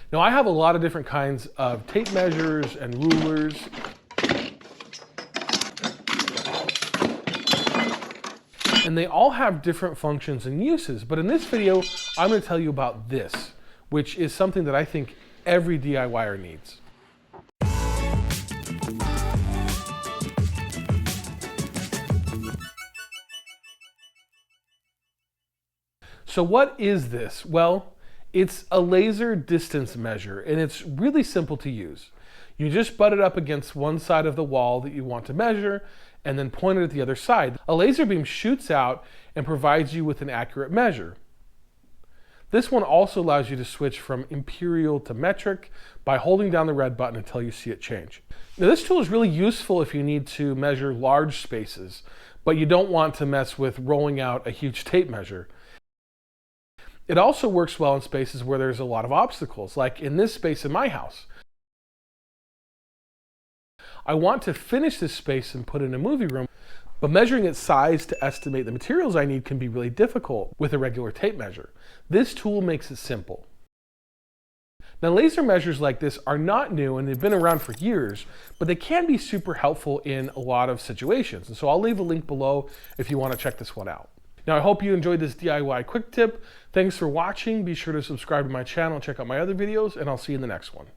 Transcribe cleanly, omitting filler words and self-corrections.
Now I have a lot of different kinds of tape measures and rulers. And they all have different functions and uses, but in this video, I'm going to tell you about this, which is something that I think every DIYer needs. So what is this? Well, it's a laser distance measure, and it's really simple to use. You just butt it up against one side of the wall that you want to measure, and then point it at the other side. A laser beam shoots out and provides you with an accurate measure. This one also allows you to switch from imperial to metric by holding down the red button until you see it change. Now this tool is really useful if you need to measure large spaces, but you don't want to mess with rolling out a huge tape measure. It also works well in spaces where there's a lot of obstacles, like in this space in my house. I want to finish this space and put in a movie room, but measuring its size to estimate the materials I need can be really difficult with a regular tape measure. This tool makes it simple. Now laser measures like this are not new and they've been around for years, but they can be super helpful in a lot of situations. And so I'll leave a link below if you want to check this one out. Now I hope you enjoyed this DIY quick tip. Thanks for watching. Be sure to subscribe to my channel, check out my other videos, and I'll see you in the next one.